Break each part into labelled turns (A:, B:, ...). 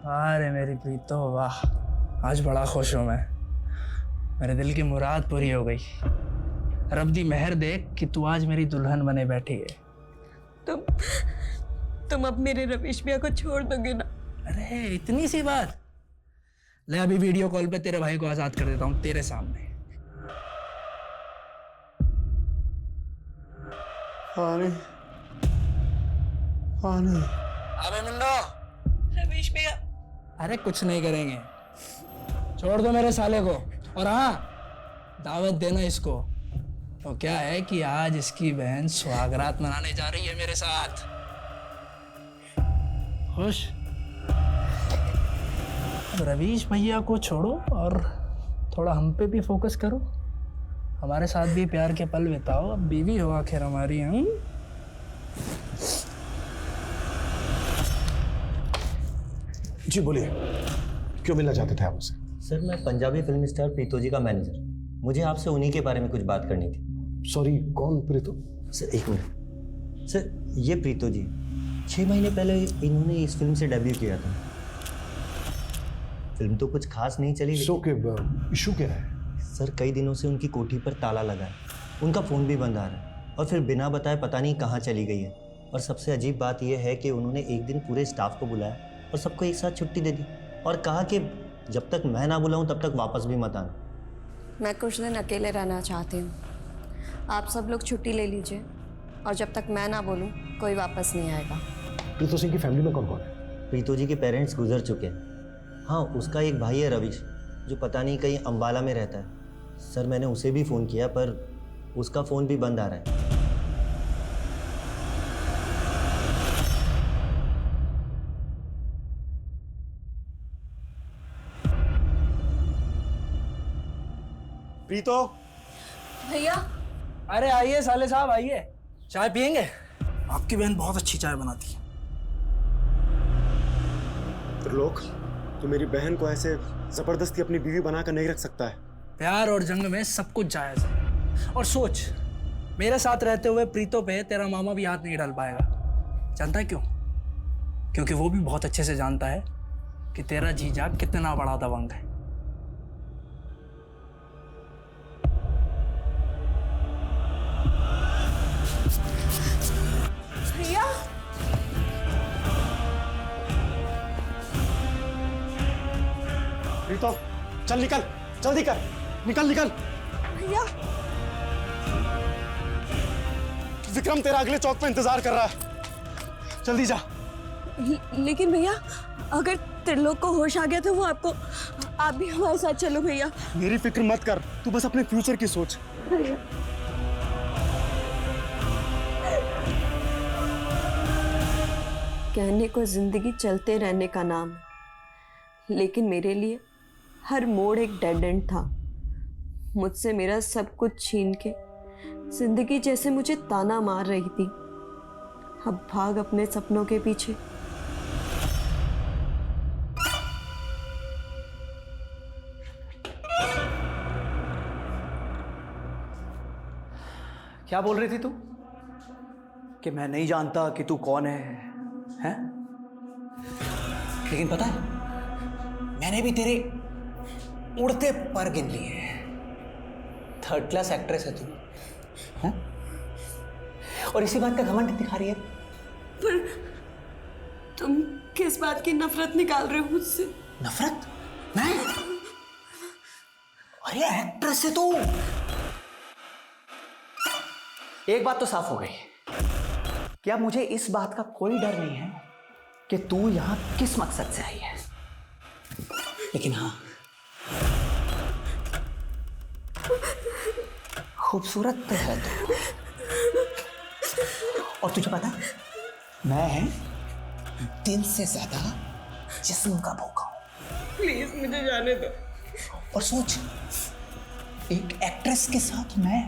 A: अरे मेरी प्रीतो, वाह, आज बड़ा खुश हूँ मैं। मेरे दिल की मुराद पूरी हो गई। रब दी मेहर देख कि तू आज मेरी दुल्हन बने बैठी है।
B: तुम अब मेरे रवीश भैया को छोड़ दोगे ना?
A: अरे इतनी सी बात। ले अभी वीडियो कॉल पे तेरे भाई को आजाद कर देता हूँ तेरे सामने। अबे मुंडो।
B: रवीश भैया।
A: अरे कुछ नहीं करेंगे, छोड़ दो मेरे साले को। और हाँ, दावत देना इसको। तो क्या है कि आज इसकी बहन सुहागरात मनाने जा रही है मेरे साथ। खुश? अब रवीश भैया को छोड़ो और थोड़ा हम पे भी फोकस करो। हमारे साथ भी प्यार के पल बिताओ। अब बीवी हो आखिर हमारी। हम
C: जी बोलिए, क्यों मिलना चाहते थे आप मुझसे?
D: सर, मैं पंजाबी फिल्म स्टार प्रीतो जी का मैनेजर। मुझे आपसे उन्हीं के बारे में कुछ बात करनी थी।
C: सॉरी, कौन प्रीतो?
D: सर एक मिनट। सर, ये प्रीतो जी 6 महीने पहले इन्होंने इस फिल्म से डेब्यू किया था। फिल्म तो कुछ खास नहीं चली।
C: सो के इशू क्या है?
D: सर, कई दिनों से उनकी कोठी पर ताला लगा है, उनका फ़ोन भी बंद आ रहा है और फिर बिना बताए पता नहीं कहाँ चली गई है। और सबसे अजीब बात यह है कि उन्होंने एक दिन पूरे स्टाफ को बुलाया और सबको एक साथ छुट्टी दे दी और कहा कि जब तक मैं ना बुलाऊं तब तक वापस भी मत आना।
B: मैं कुछ दिन अकेले रहना चाहती हूँ। आप सब लोग छुट्टी ले लीजिए और जब तक मैं ना बोलूँ कोई वापस नहीं आएगा।
C: प्रीतो सिंह की फैमिली में कौन कौन है?
D: प्रीतो जी के पेरेंट्स गुजर चुके हैं। हाँ, उसका एक भाई है रवीश, जो पता नहीं कहीं अम्बाला में रहता है। सर, मैंने उसे भी फ़ोन किया पर उसका फ़ोन भी बंद आ रहा है।
C: प्रीतो।
B: भैया।
A: अरे आइए साले साहब, आइए, चाय पियेंगे? आपकी बहन बहुत अच्छी चाय बनाती है।
C: त्रिलोक, तू मेरी बहन को ऐसे जबरदस्ती अपनी बीवी बनाकर नहीं रख सकता है।
A: प्यार और जंग में सब कुछ जायज है। और सोच, मेरे साथ रहते हुए प्रीतो पे तेरा मामा भी हाथ नहीं डाल पाएगा। जानता है क्यों? क्योंकि वो भी बहुत अच्छे से जानता है कि तेरा जीजा कितना बड़ा दबंग है।
B: भैया।
C: प्रीतो, चल निकल, जल्दी कर, निकल निकल।
B: भैया।
C: विक्रम तेरा अगले चौक पे इंतजार कर रहा है, जल्दी जा।
B: लेकिन भैया, अगर त्रिलोक को होश आ गया तो वो आप भी हमारे साथ चलो भैया।
C: मेरी फिक्र मत कर, तू बस अपने फ्यूचर की सोच।
B: कहने को जिंदगी चलते रहने का नाम है, लेकिन मेरे लिए हर मोड़ एक डेड एंड था। मुझसे मेरा सब कुछ छीन के जिंदगी जैसे मुझे ताना मार रही थी। अब भाग अपने सपनों के पीछे।
E: क्या बोल रही थी तू? कि मैं नहीं जानता कि तू कौन है, हैं? लेकिन पता है, मैंने भी तेरे उड़ते पर गिन लिए हैं। 3rd क्लास एक्ट्रेस है तू, हैं? और इसी बात का घमंड दिखा रही है।
B: पर तुम किस बात की नफरत निकाल रहे हो मुझसे?
E: नफरत? मैं? अरे एक्ट्रेस है तू। एक बात तो साफ हो गई कि अब मुझे इस बात का कोई डर नहीं है कि तू यहां किस मकसद से आई है। लेकिन हाँ, खूबसूरत तो है तू। और तुझे पता, मैं दिल से ज्यादा जिस्म का भूखा हूं।
B: प्लीज मुझे जाने दो।
E: और सोच, एक एक्ट्रेस के साथ मैं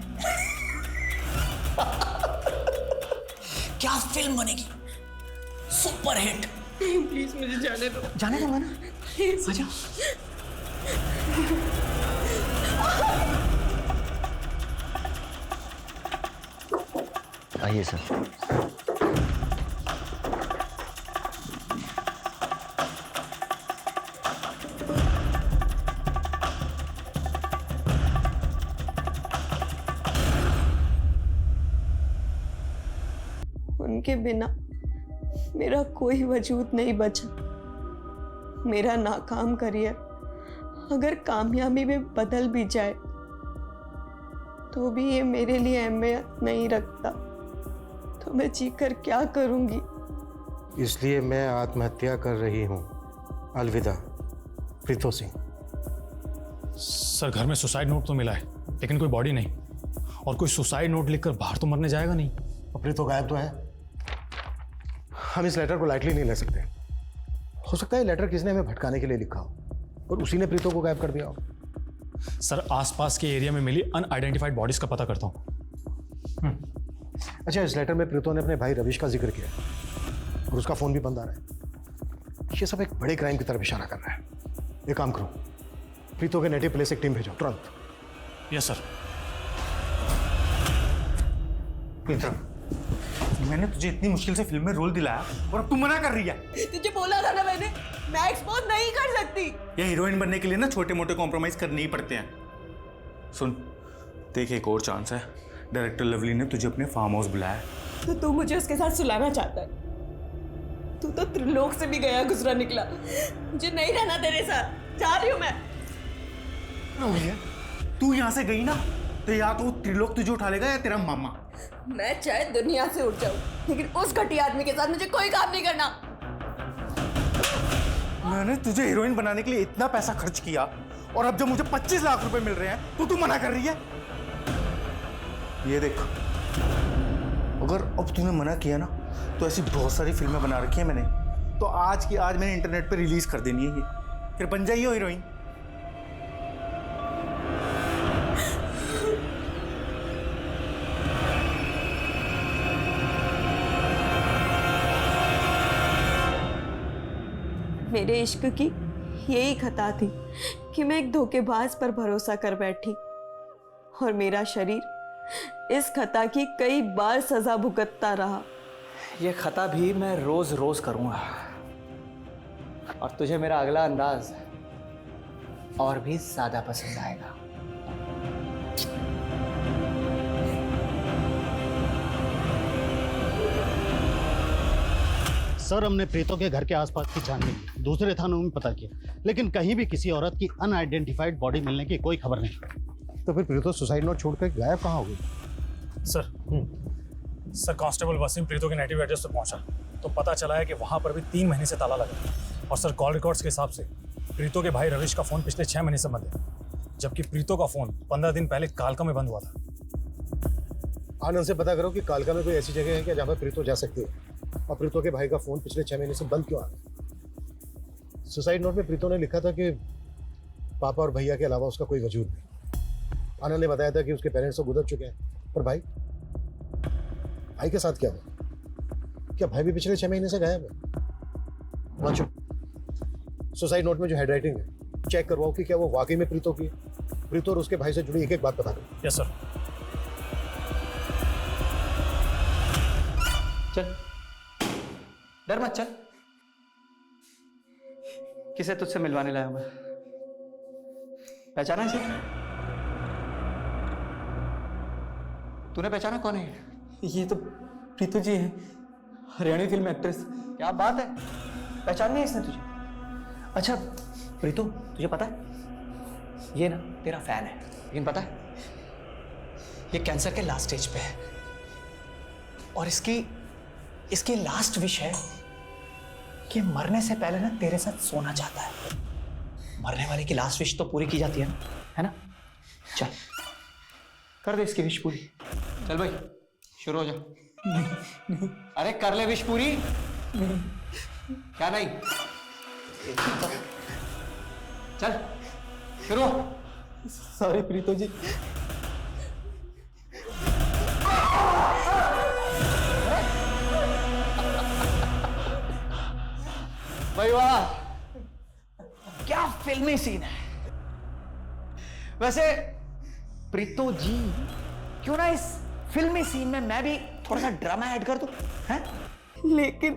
E: क्या फिल्म बनेगी, सुपर हिट।
B: प्लीज मुझे जाने दो।
E: जाने दूंगा ना, आजा।
D: आइए सर।
B: उनके बिना मेरा कोई वजूद नहीं बचा। मेरा नाकाम करियर अगर कामयाबी में बदल भी जाए तो भी ये मेरे लिए अहमियत नहीं रखता, तो मैं जीकर क्या करूंगी?
F: इसलिए मैं आत्महत्या कर रही हूँ। अलविदा प्रीतो सिंह।
G: सर घर में सुसाइड नोट तो मिला है लेकिन कोई बॉडी नहीं, और कोई सुसाइड नोट लिखकर बाहर तो मरने जाएगा नहीं।
F: और प्रीतो गायब तो है। हम इस लेटर को लाइटली नहीं ले सकते। हो सकता है लेटर किसने हमें भटकाने के लिए लिखा हो और उसी ने प्रीतो को गायब कर दिया हो।
G: सर आसपास के एरिया में मिली अनआइडेंटिफाइड बॉडीज का पता करता हूँ।
F: अच्छा, इस लेटर में प्रीतो ने अपने भाई रविश का जिक्र किया है और उसका फोन भी बंद आ रहा है। ये सब एक बड़े क्राइम की तरफ इशारा कर रहा है। एक काम करो, प्रीतो के नेटिव प्लेस एक टीम भेजो तुरंत।
G: Yes sir.
H: मित्र, मैंने तुझे इतनी मुश्किल से फिल्म में रोल दिलाया और अब तू मना कर रही है।
B: तुझे बोला था ना मैंने, मैं एक्सपोज नहीं कर सकती।
H: ये हीरोइन बनने के लिए ना छोटे मोटे कॉम्प्रोमाइज करने ही पड़ते हैं। सुन, देख एक और चांस है। डायरेक्टर लवली ने तुझे अपने फार्म हाउस बुलाया।
B: तो तू मुझे उसके साथ सुलाना चाहता है? तू तो त्रिलोक से भी गया गुजरा निकला। मुझे नहीं रहना तेरे साथ, जा रही हूँ मैं।
H: तू यहाँ से गई ना तो या तो त्रिलोक तुझे उठा लेगा या तेरा मामा।
B: मैं चाहे दुनिया से उठ जाऊं, लेकिन उस घटिया आदमी के साथ मुझे कोई काम नहीं करना।
H: मैंने तुझे हीरोइन बनाने के लिए इतना पैसा खर्च किया और अब जब मुझे 25 लाख रुपए मिल रहे हैं तो तू मना कर रही है। ये देख, अगर अब तूने मना किया ना तो ऐसी बहुत सारी फिल्में बना रखी है मैंने, तो आज की आज मैंने इंटरनेट पे रिलीज कर देनी है ये, फिर बन जाइए हीरोइन।
B: मेरे इश्क की यही खता थी कि मैं एक धोखेबाज पर भरोसा कर बैठी और मेरा शरीर इस खता की कई बार सजा भुगतता रहा।
E: ये खता भी मैं रोज रोज करूंगा और तुझे मेरा अगला अंदाज और भी ज्यादा पसंद आएगा।
I: सर, हमने प्रीतो के घर के आसपास की छानबीन की, दूसरे थानों में पता किया, लेकिन कहीं भी किसी औरत की अनआइडेंटिफाइड बॉडी मिलने की कोई खबर नहीं।
F: तो फिर प्रीतो सुसाइड नोट छोड़कर गायब कहाँ हो गई?
G: सर कांस्टेबल वसीम प्रीतो के नेटिव एड्रेस पर पहुंचा तो पता चला है कि वहां पर भी 3 महीने से ताला लगा है, और सर कॉल रिकॉर्ड्स के हिसाब से प्रीतो के भाई रविश का फोन पिछले 6 महीने से बंद है, जबकि प्रीतो का फोन 15 दिन पहले कालका में बंद हुआ था।
F: आनंद से पता करो कि कालका में कोई ऐसी जगह है क्या जहाँ पर प्रीतो जा सकती है, और प्रीतो के भाई का फोन पिछले 6 महीने से बंद क्यों आ रहा है? सुसाइड नोट में प्रीतो ने लिखा था कि पापा और भैया के अलावा उसका कोई वजूद नहीं। आनंद ने बताया था कि उसके पेरेंट्स तो गुजर चुके हैं, पर भाई के साथ क्या हुआ? क्या भाई भी पिछले 6 महीने से गायब है? वाचो, सुसाइड नोट में जो हैंडराइटिंग है चेक करवाओ कि क्या वो वाकई में प्रीतो की है। प्रीतो और उसके भाई से जुड़ी एक एक बात बता दो।
G: Yes sir.
E: चल, डर मत, चल। किसे तुझसे मिलवाने लाया हूं मैं? पहचाना इसे? तूने पहचाना कौन है? ये तो प्रीतो जी है, हरियाणवी फिल्म एक्ट्रेस। क्या बात है, पहचान नहीं इसने तुझे? अच्छा प्रीतो, तुझे पता है ये ना तेरा फैन है, लेकिन पता है ये कैंसर के लास्ट स्टेज पे है और इसकी लास्ट विश है कि मरने से पहले ना तेरे साथ सोना चाहता है। मरने वाले की लास्ट विश तो पूरी की जाती है ना? चल कर दे इसकी विश पूरी। चल भाई शुरू हो जा। नहीं। अरे कर ले विश पूरी। नहीं। क्या नहीं? चल शुरू। सॉरी प्रीतो जी। भाई वाह, क्या फिल्मी सीन है। वैसे प्रीतो जी, क्यों ना इस फिल्मी सीन में मैं भी थोड़ा सा ड्रामा ऐड कर दूं, हैं?
B: लेकिन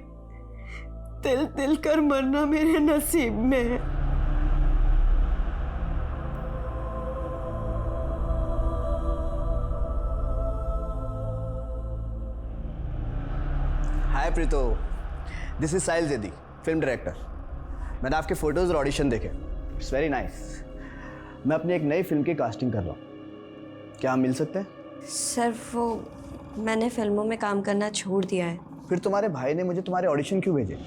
B: तिल तिल कर मरना मेरे नसीब में है।
J: Hi Preeto, this is Sahil Zaidi, film director. मैंने आपके फोटोज़ और ऑडिशन देखे, इट्स वेरी नाइस। मैं अपनी एक नई फिल्म की कास्टिंग कर रहा हूँ, क्या हम मिल सकते हैं?
B: सर वो मैंने फिल्मों में काम करना छोड़ दिया है।
J: फिर तुम्हारे भाई ने मुझे तुम्हारे ऑडिशन क्यों भेजे?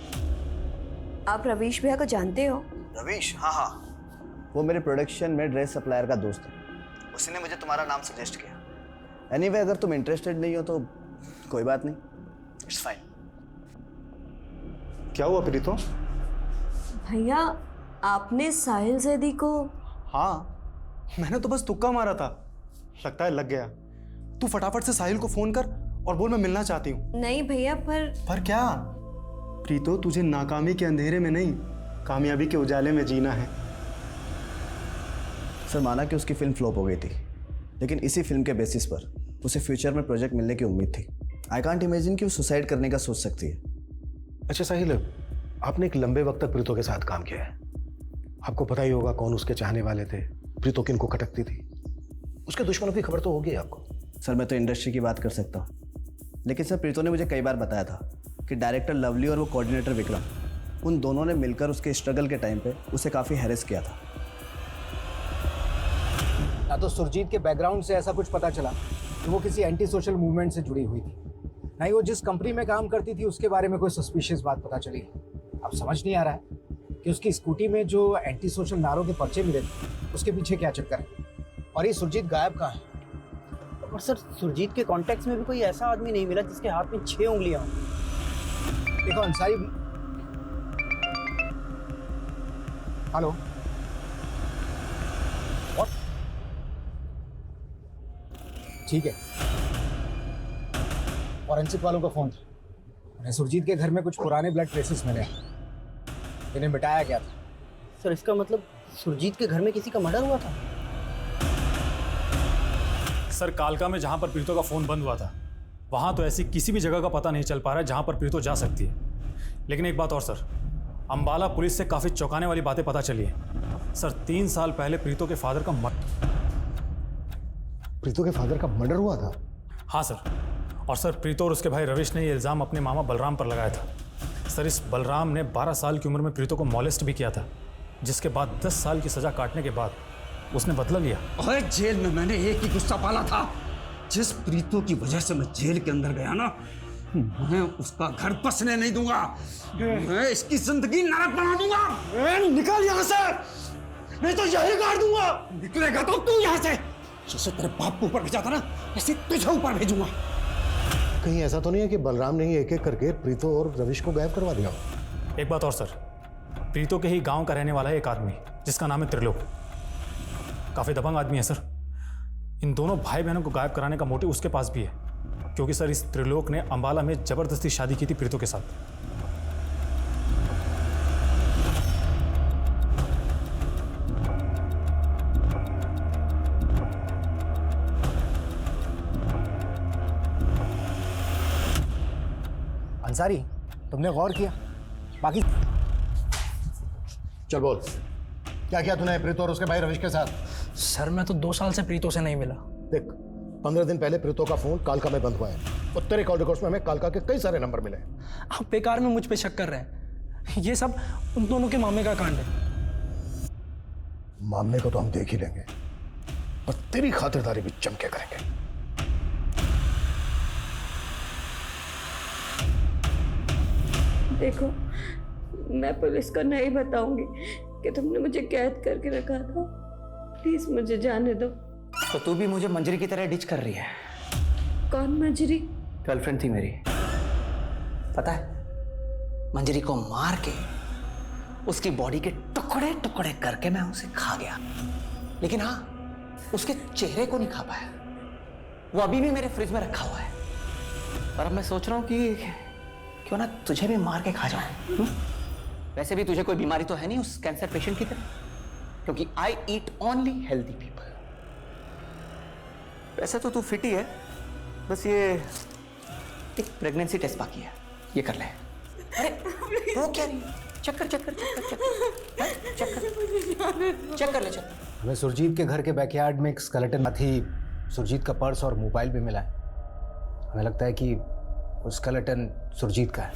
B: आप रवीश भैया को जानते हो?
J: रवीश? हाँ हाँ, वो मेरे प्रोडक्शन में ड्रेस सप्लायर का दोस्त है, उसने मुझे तुम्हारा नाम सजेस्ट किया। एनीवे, अगर तुम इंटरेस्टेड नहीं हो तो कोई बात नहीं, इट्स फाइन।
C: क्या हुआ प्रीतो?
B: भैया आपने साहिल जैदी को?
C: हाँ, मैंने तो बस तुक्का मारा था, लगता है लग गया। तू फटाफट से साहिल को फोन कर और बोल मैं मिलना चाहती हूँ।
B: नहीं भैया, पर
C: क्या? प्रीतो, तुझे नाकामी के अंधेरे में नहीं, कामयाबी के उजाले में जीना है।
J: सर, माना कि उसकी फिल्म फ्लॉप हो गई थी, लेकिन इसी फिल्म के बेसिस पर उसे फ्यूचर में प्रोजेक्ट मिलने की उम्मीद थी। आई कांट इमेजिन कि वो सुसाइड करने का सोच सकती है।
F: अच्छा साहिल, आपने एक लंबे वक्त तक प्रीतो के साथ काम किया है, आपको पता ही होगा कौन उसके चाहने वाले थे, प्रीतो किनको खटकती थी, उसके दुश्मनों की खबर तो होगी आपको।
J: सर, मैं तो इंडस्ट्री की बात कर सकता हूँ, लेकिन सर प्रीतो ने मुझे कई बार बताया था कि डायरेक्टर लवली और वो कोऑर्डिनेटर विक्रम, उन दोनों ने मिलकर उसके स्ट्रगल के टाइम पे उसे काफ़ी हैरेस किया था।
K: ना तो सुरजीत के बैकग्राउंड से ऐसा कुछ पता चला कि वो किसी एंटी सोशल मूवमेंट से जुड़ी हुई थी, ना ही वो जिस कंपनी में काम करती थी उसके बारे में कोई सस्पिशियस बात पता चली। अब समझ नहीं आ रहा है कि उसकी स्कूटी में जो एंटी सोशल नारों के पर्चे मिले थे उसके पीछे क्या चक्कर है, और ये सुरजीत गायब कहाँ है?
E: और सर, सुरजीत के कॉन्टेक्ट्स में भी कोई ऐसा आदमी नहीं मिला जिसके हाथ में 6 उंगलियां हों।
K: देखो अंसारी, हेलो, व्हाट? ठीक है, फॉरेंसिक वालों का फोन था, उन्हें सुरजीत के घर में कुछ पुराने ब्लड ट्रेसेस मिले, इन्हें मिटाया गया था।
E: सर, इसका मतलब सुरजीत के घर में किसी का मर्डर हुआ था?
G: सर, कालका में जहां पर प्रीतो का फोन बंद हुआ था, वहां तो ऐसी किसी भी जगह का पता नहीं चल पा रहा है जहां पर प्रीतो जा सकती है। लेकिन एक बात और सर, अंबाला पुलिस से काफी चौंकाने वाली बातें पता चली है। सर, 3 साल पहले प्रीतो के फादर का
F: प्रीतो के फादर का मर्डर हुआ था?
G: हाँ सर, और सर प्रीतो और उसके भाई रविश ने ये इल्ज़ाम अपने मामा बलराम पर लगाया था। सर, इस बलराम ने 12 साल की उम्र में प्रीतो को मॉलेस्ट भी किया था, जिसके बाद 10 साल की सज़ा काटने के बाद उसने बदला लिया।
A: अरे जेल में मैंने एक ही गुस्सा पाला था, जिस प्रीतो की वजह से मैं जेल के अंदर गया ना, मैं उसका घर बसने नहीं दूंगा, मैं इसकी जिंदगी नरक बना दूंगा। निकल यहाँ से, नहीं तो यही गाड़ दूंगा। निकलेगा तो तू यहाँ से, जैसे तेरे बाप को ऊपर भेजा था ना, ऐसे तुझे ऊपर भेजूंगा।
F: कहीं ऐसा तो नहीं है कि बलराम ने ही एक एक करके प्रीतो और रविश को गायब करवा दिया?
G: एक बात और सर, प्रीतो के ही गांव का रहने वाला है एक आदमी जिसका नाम है त्रिलोक। काफ़ी दबंग आदमी है सर। इन दोनों भाई बहनों को गायब कराने का मोटिव उसके पास भी है, क्योंकि सर इस त्रिलोक ने अंबाला में जबरदस्ती शादी की थी प्रीतो के साथ।
K: अंसारी, तुमने गौर किया? बाकी
F: चल बोल, क्या किया तूने प्रीतो और उसके भाई रविश के साथ?
A: सर, मैं तो 2 साल से प्रीतो से नहीं मिला।
F: देख, 15 दिन पहले प्रीतो का फोन कालका में बंद हुआ है, और तेरे कॉल रिकॉर्ड्स में हमें कालका के कई सारे नंबर मिले हैं।
A: आप बेकार में मुझ पे शक कर रहे हैं, ये सब उन दोनों के मामे का कांड है।
F: मामले को तो हम देख ही लेंगे, और तेरी खातिरदारी भी जम के करेंगे।
B: देखो, मैं पुलिस को नहीं बताऊंगी कि तुमने मुझे कैद करके रखा था। प्लीज मुझे जाने दो।
E: तो तू भी मुझे मंजरी की तरह डिच कर रही है?
B: कौन मंजरी?
E: गर्लफ्रेंड थी मेरी, पता है? मंजरी को मार के उसकी बॉडी के टुकड़े टुकड़े करके मैं उसे खा गया, लेकिन हाँ, उसके चेहरे को नहीं खा पाया। वो अभी भी मेरे फ्रिज में रखा हुआ है, और अब मैं सोच रहा हूँ कि क्यों ना तुझे भी मार के खा जाऊं। वैसे भी तुझे कोई बीमारी तो है नहीं उस कैंसर पेशेंट की तरह, क्योंकि आई ईट ओनली हेल्दी पीपल। वैसे तो तू फिट ही है, बस ये एक प्रेगनेंसी टेस्ट बाकी है, ये कर ले। अरे वो क्या रही है? चेक कर चेक कर चेक कर चेक कर चेक कर चेक कर ले चेक।
K: हमें सुरजीत के घर के बैकयार्ड में एक स्केलेटन थी, सुरजीत का पर्स और मोबाइल भी मिला है। हमें लगता है कि वो स्केलेटन सुरजीत का है।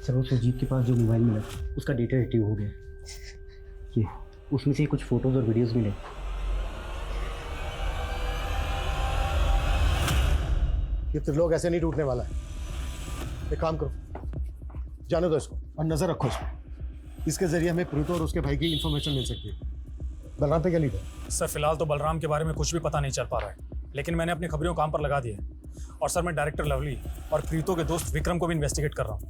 D: सर
I: वो सुरजीत के पास जो मोबाइल मिला उसका डेटा रिट्रीव हो गया। ये उसमें से कुछ फोटोज और वीडियोस मिले।
F: ये त्रिलोक ऐसे नहीं टूटने वाला है। एक काम करो, जाने दो इसको और नजर रखो इसको। इसके जरिए हमें प्रीतो और उसके भाई की इंफॉर्मेशन मिल सकती है। बलराम पे क्या लीड है?
G: सर फिलहाल तो बलराम के बारे में कुछ भी पता नहीं चल पा रहा है, लेकिन मैंने अपनी खबरों को काम पर लगा दिए। और सर मैं डायरेक्टर लवली और प्रीतो के दोस्त विक्रम को भी इन्वेस्टिगेट कर रहा हूँ।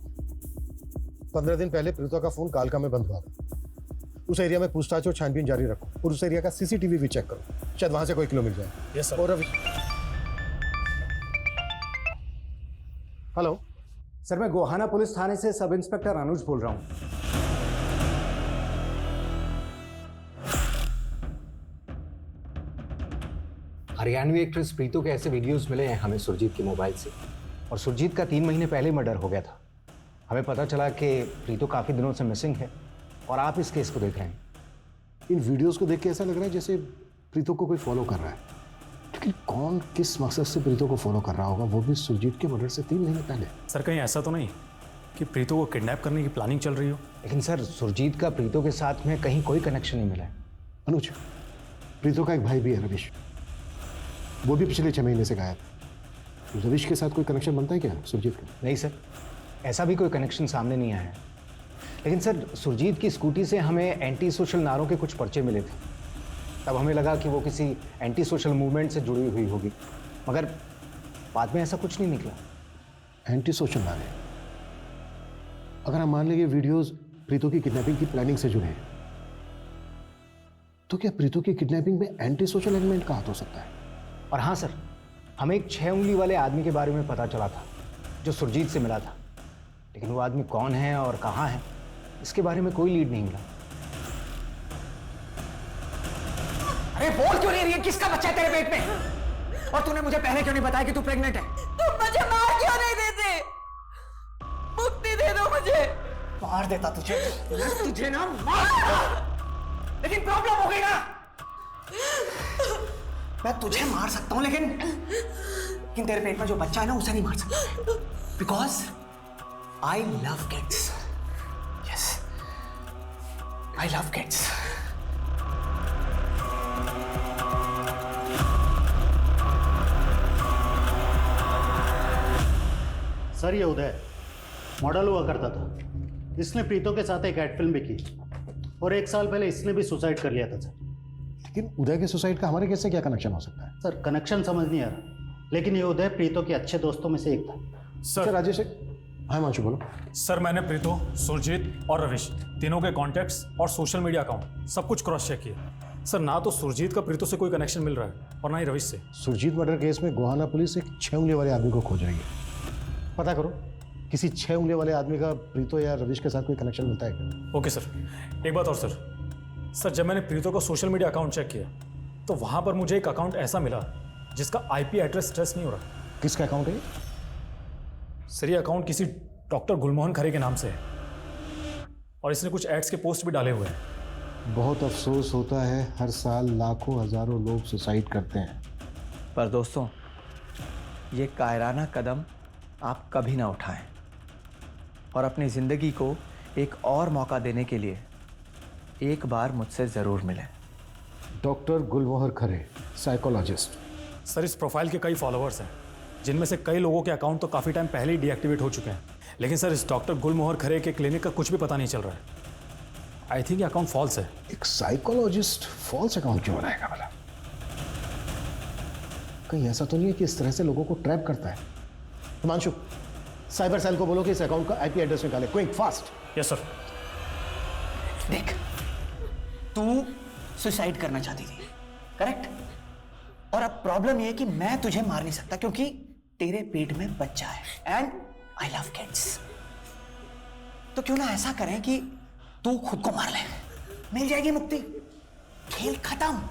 F: 15 दिन पहले प्रीतो का फोन कालका में बंद हुआ था। उस एरिया में पूछताछ और छानबीन जारी रखो और उस एरिया का सीसीटीवी भी चेक करो, शायद वहां से कोई क्लू मिल जाए।
G: Yes sir.
F: और अभी हेलो
K: सर, मैं गोहाना पुलिस थाने से सब इंस्पेक्टर अनुज बोल रहा हूँ। हरियाणवी एक्ट्रेस प्रीतो के ऐसे वीडियोस मिले हैं हमें सुरजीत के मोबाइल से, और सुरजीत का 3 महीने पहले मर्डर हो गया था। हमें पता चला कि प्रीतो काफ़ी दिनों से मिसिंग है और आप इस केस को देख रहे हैं।
F: इन वीडियोस को देख के ऐसा लग रहा है जैसे प्रीतो को कोई फॉलो कर रहा है, लेकिन कौन किस मकसद से प्रीतो को फॉलो कर रहा होगा, वो भी सुरजीत के मर्डर से 3 महीने पहले।
G: सर कहीं ऐसा तो नहीं कि प्रीतो को किडनैप करने की प्लानिंग चल रही हो?
K: लेकिन सर, सुरजीत का प्रीतो के साथ में कहीं कोई कनेक्शन नहीं मिला है।
F: अनुज, प्रीतो का एक भाई भी है रविश, वो भी पिछले 6 महीने से गायब है। रविश के साथ कोई कनेक्शन बनता है क्या सुरजीत का?
K: नहीं सर, ऐसा भी कोई कनेक्शन सामने नहीं आया है। लेकिन सर, सुरजीत की स्कूटी से हमें एंटी सोशल नारों के कुछ पर्चे मिले थे। तब हमें लगा कि वो किसी एंटी सोशल मूवमेंट से जुड़ी हुई होगी, मगर बाद में ऐसा कुछ नहीं निकला।
F: एंटी सोशल नारे? अगर हम मान लें ये वीडियोस प्रीतो की किडनैपिंग की प्लानिंग से जुड़े हैं, तो क्या प्रीतो की किडनैपिंग में एंटी सोशल एलिमेंट का हाथ हो सकता है?
K: और हाँ सर, हमें एक 6 उंगली वाले आदमी के बारे में पता चला था जो सुरजीत से मिला था, लेकिन वो आदमी कौन है और कहाँ है, इसके बारे में कोई लीड नहीं मिला।
E: अरे बोल क्यों नहीं रही है? किसका बच्चा है तेरे पेट में? और तूने मुझे पहले क्यों नहीं बताया कि तू प्रेग्नेंट है?
B: तुम मुझे मार क्यों नहीं देते? मुक्ति दे दो मुझे।
E: मार देता तुझे, तुझे ना मार देता। लेकिन प्रॉब्लम हो गई ना, मैं तुझे मार सकता हूं लेकिन तेरे पेट में जो बच्चा है ना उसे नहीं मार सकता, because I love kids. Yes, I love kids.
I: Sir ये उदय मॉडल हुआ करता था। इसने प्रीतो के साथ एक एड फिल्म भी की और 1 साल पहले इसने भी सुसाइड कर लिया था सर।
F: लेकिन उदय के सुसाइड का हमारे केस से क्या कनेक्शन हो सकता है?
I: सर कनेक्शन समझ नहीं आ रहा, लेकिन ये उदय प्रीतो के अच्छे दोस्तों में से एक था।
G: सर
F: राजेश, हाँ मांशु बोलो।
G: सर मैंने प्रीतो, सुरजीत और रविश तीनों के कॉन्टैक्ट्स और सोशल मीडिया अकाउंट सब कुछ क्रॉस चेक किया। सर ना तो सुरजीत का प्रीतो से कोई कनेक्शन मिल रहा है और ना ही रविश से।
F: सुरजीत मर्डर केस में गोहाना पुलिस एक 6 उंगली वाले आदमी को खोज रही है। पता करो किसी 6 उंगली वाले आदमी का प्रीतो या रविश के साथ कोई कनेक्शन मिलता है क्या?
G: Okay sir. एक बात और सर जब मैंने प्रीतो का सोशल मीडिया अकाउंट चेक किया तो वहां पर मुझे एक अकाउंट ऐसा मिला जिसका आईपी एड्रेस ट्रेस नहीं हो रहा।
F: किसका अकाउंट है?
G: सर ये अकाउंट किसी डॉक्टर गुलमोहन खरे के नाम से है और इसने कुछ एड्स के पोस्ट भी डाले हुए हैं।
F: बहुत अफसोस होता है, हर साल लाखों हजारों लोग सुसाइड करते हैं।
E: पर दोस्तों, ये कायराना कदम आप कभी ना उठाएं और अपनी ज़िंदगी को एक और मौका देने के लिए एक बार मुझसे ज़रूर मिलें।
F: डॉक्टर गुलमोहर खरे, साइकोलॉजिस्ट।
G: सर इस प्रोफाइल के कई फॉलोअर्स हैं जिनमें से कई लोगों के अकाउंट तो काफ़ी टाइम पहले ही डीएक्टिवेट हो चुके हैं, लेकिन सर इस डॉक्टर गुलमोहर खरे के क्लिनिक का कुछ भी पता नहीं चल रहा है। आई थिंक ये अकाउंट फॉल्स है।
F: एक साइकोलॉजिस्ट फॉल्स अकाउंट क्यों बनाएगा भला? कहीं ऐसा तो नहीं है कि इस तरह से लोगों को ट्रैप करता है? हिमांशु, साइबर सेल को बोलो कि इस अकाउंट का आईपी एड्रेस निकाले, क्विक फास्ट।
G: Yes sir.
E: देख, तू सुसाइड करना चाहती थी, करेक्ट? और अब प्रॉब्लम ये है कि मैं तुझे मार नहीं सकता क्योंकि तेरे पेट में बच्चा है एंड आई लव किड्स। तो क्यों ना ऐसा करें कि तू खुद को मार ले, मिल जाएगी मुक्ति, खेल खत्म।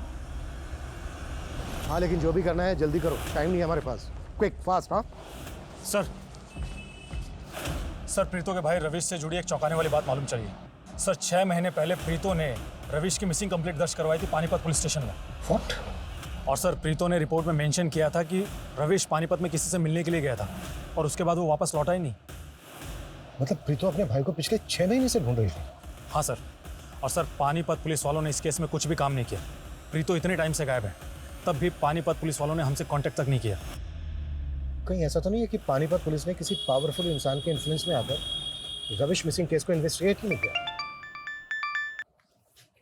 F: हाँ लेकिन जो भी करना है जल्दी करो, टाइम नहीं है हमारे पास, क्विक फास्ट। हाँ
G: सर प्रीतो के भाई रविश से जुड़ी एक चौंकाने वाली बात मालूम चली है। सर 6 महीने पहले प्रीतो ने रविश की मिसिंग कंप्लेंट दर्ज करवाई थी पानीपत पुलिस स्टेशन में।
E: व्हाट?
G: और सर प्रीतो ने रिपोर्ट में मेंशन किया था कि रविश पानीपत में किसी से मिलने के लिए गया था और उसके बाद वो वापस लौटा ही नहीं।
F: मतलब प्रीतो अपने भाई को पिछले 6 महीने से ढूंढ रही थी।
G: हाँ सर। और सर पानीपत पुलिस वालों ने इस केस में कुछ भी काम नहीं किया। प्रीतो इतने टाइम से गायब है, तब भी पानीपत पुलिस वालों ने हमसे कांटेक्ट तक नहीं किया।
F: कहीं ऐसा तो नहीं है कि पानीपत पुलिस ने किसी पावरफुल इंसान के इन्फ्लुएंस में आकर रविश मिसिंग केस को इन्वेस्टिगेट ही नहीं किया?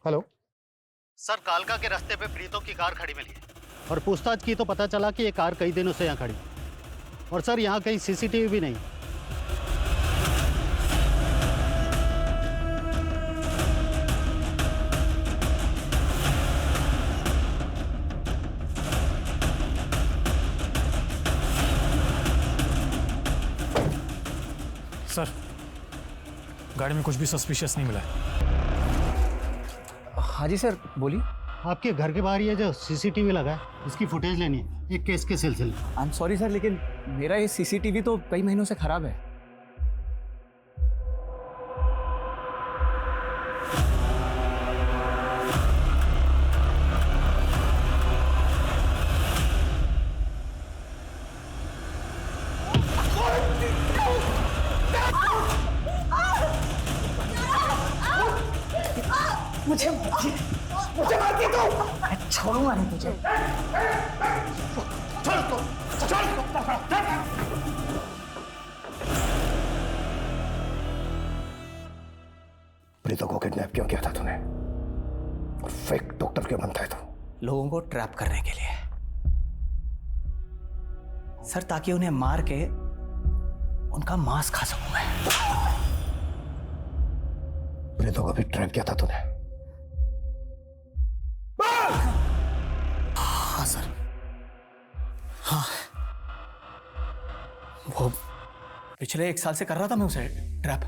F: हेलो
I: सर, कालका के रास्ते पे प्रीतो की कार खड़ी मिली है और पूछताछ की तो पता चला कि ये कार कई दिनों से यहाँ खड़ी। और सर यहाँ कहीं सीसीटीवी भी नहीं।
G: सर गाड़ी में कुछ भी सस्पिशियस नहीं मिला है।
E: हाँ जी सर, बोलिए।
I: आपके घर के बाहर ये जो सीसीटीवी लगा है, इसकी फुटेज लेनी है एक केस के सिलसिले।
E: आई एम सॉरी सर, लेकिन मेरा ये सीसीटीवी तो कई महीनों से खराब है। मुझे मारती तो छोड़ूंगा नहीं तुझे।
F: प्रीतो को किडनैप क्यों किया था तूने? और फेक डॉक्टर क्यों बनता है तू?
E: लोगों को ट्रैप करने के लिए सर, ताकि उन्हें मार के उनका मांस खा सकूं मैं।
F: प्रीतो को भी ट्रैप किया था तूने?
E: हाँ सर, हाँ। वो पिछले 1 साल से कर रहा था मैं उसे ट्रैप।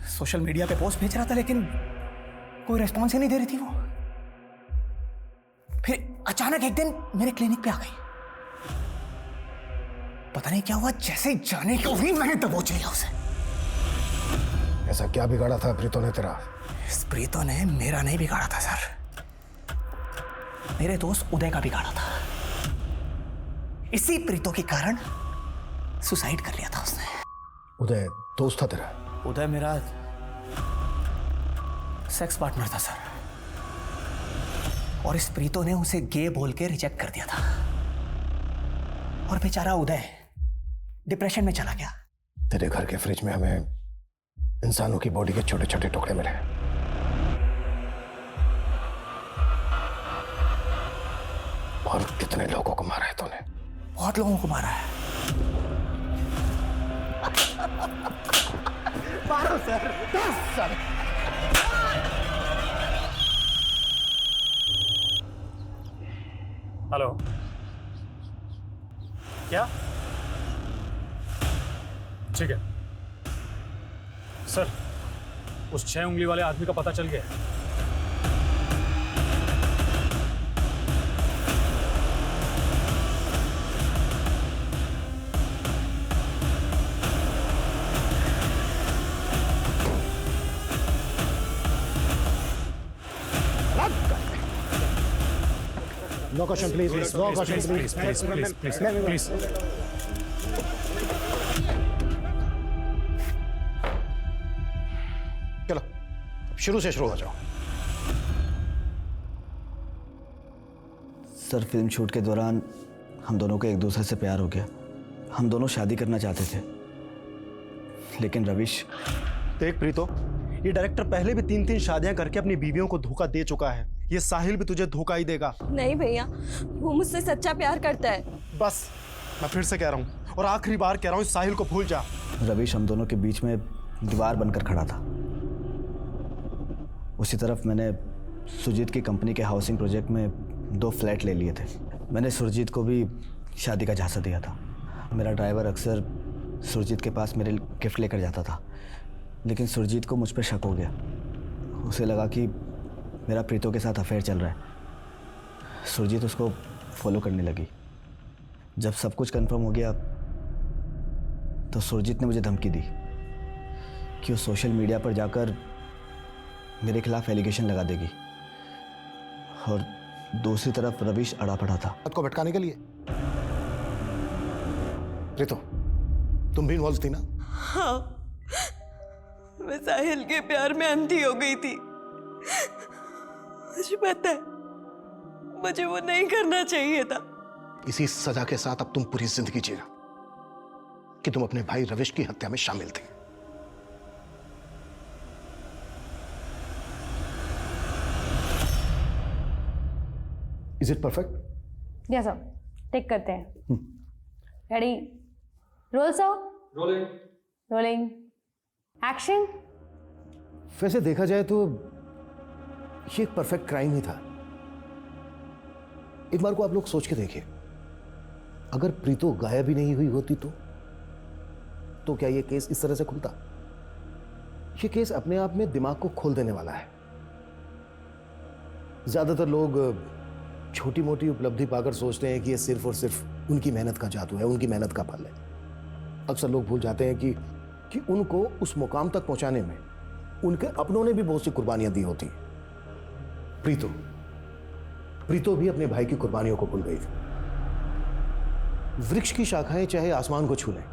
E: सोशल मीडिया पे पोस्ट भेज रहा था, लेकिन कोई रिस्पॉन्स ही नहीं दे रही थी वो। फिर अचानक एक दिन मेरे क्लिनिक पे आ गई। पता नहीं क्या हुआ, जैसे ही जाने को ही मैंने दबोच लिया उसे।
F: ऐसा क्या बिगाड़ा था प्रीतो ने तेरा?
E: इस प्रीतो ने मेरा नहीं बिगाड़ा था सर, मेरे दोस्त उदय का बिगाड़ा था। इसी प्रीतो के कारण सुसाइड कर लिया था उसने।
F: उदय दोस्त था तेरा?
E: उदय मेरा सेक्स पार्टनर था सर, और इस प्रीतो ने उसे गे बोल के रिजेक्ट कर दिया था। और बेचारा उदय डिप्रेशन में चला गया।
F: तेरे घर के फ्रिज में हमें इंसानों की बॉडी के छोटे छोटे टुकड़े मिले। और कितने लोगों को मारा है तूने?
E: बहुत लोगों को मारा है।
F: मारो सर, 10 सर।
G: हेलो, क्या? ठीक है सर, उस 6 उंगली वाले आदमी का पता चल गया है।
F: No caution, please. No caution, please.
G: Please.
F: चलो, शुरू से शुरू हो जाओ।
J: सर, फिल्म शूट के दौरान हम दोनों को एक दूसरे से प्यार हो गया। हम दोनों शादी करना चाहते थे, लेकिन रविश।
C: देख प्रीतो, ये डायरेक्टर पहले भी 3-3 शादियां करके अपनी बीवियों को धोखा दे चुका है। ये साहिल भी तुझे धोखा ही देगा।
B: नहीं भैया, वो मुझसे सच्चा प्यार करता है।
C: बस, मैं फिर से कह रहा हूँ और आखिरी बार कह रहा हूँ, इस साहिल को भूल जा।
J: रविश हम दोनों के बीच में दीवार बनकर खड़ा था। उसी तरफ मैंने सुरजीत की कंपनी के हाउसिंग प्रोजेक्ट में 2 फ्लैट ले लिए थे। मैंने सुरजीत को भी शादी का झांसा दिया था। मेरा ड्राइवर अक्सर सुरजीत के पास मेरे गिफ्ट लेकर जाता था, लेकिन सुरजीत को मुझ पर शक हो गया। उसे लगा कि मेरा प्रीतो के साथ अफेयर चल रहा है। सुरजीत उसको फॉलो करने लगी। जब सब कुछ कंफर्म हो गया तो सुरजीत ने मुझे धमकी दी कि वो सोशल मीडिया पर जाकर मेरे खिलाफ एलिगेशन लगा देगी, और दूसरी तरफ रविश अड़ा पड़ा था।
F: बात को भटकाने के लिए। प्रीतो, तुम भी इन्वॉल्व थी ना?
B: हाँ, मैं साहिल के प्यार में अंधी हो गई थी। मुझे पता है, मुझे वो नहीं करना चाहिए था।
F: इसी सजा के साथ अब तुम पूरी जिंदगी जीना कि तुम अपने भाई रविश की हत्या में शामिल थे। Is it perfect?
L: Yes sir, take करते हैं। Ready, roll sir. Rolling rolling, action.
F: वैसे देखा जाए तो ये एक परफेक्ट क्राइम ही था। एक बार को आप लोग सोच के देखिए, अगर प्रीतो गायब ही नहीं हुई होती तो क्या ये केस इस तरह से खुलता? ये केस अपने आप में दिमाग को खोल देने वाला है। ज्यादातर लोग छोटी मोटी उपलब्धि पाकर सोचते हैं कि ये सिर्फ और सिर्फ उनकी मेहनत का जादू है, उनकी मेहनत का फल है। अक्सर लोग भूल जाते हैं कि उनको उस मुकाम तक पहुंचाने में उनके अपनों ने भी बहुत सी कुर्बानियां दी होती। प्रीतो भी अपने भाई की कुर्बानियों को भूल गई थी। वृक्ष की शाखाएं चाहे आसमान को छू लें,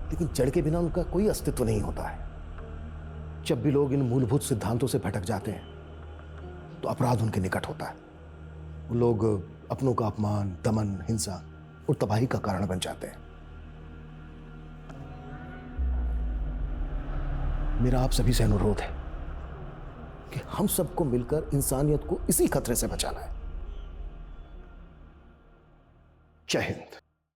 F: लेकिन जड़ के बिना उनका कोई अस्तित्व नहीं होता है। जब भी लोग इन मूलभूत सिद्धांतों से भटक जाते हैं तो अपराध उनके निकट होता है। वो लोग अपनों का अपमान, दमन, हिंसा और तबाही का कारण बन जाते हैं। मेरा आप सभी से अनुरोध है कि हम सबको मिलकर इंसानियत को इसी खतरे से बचाना है। जय हिंद।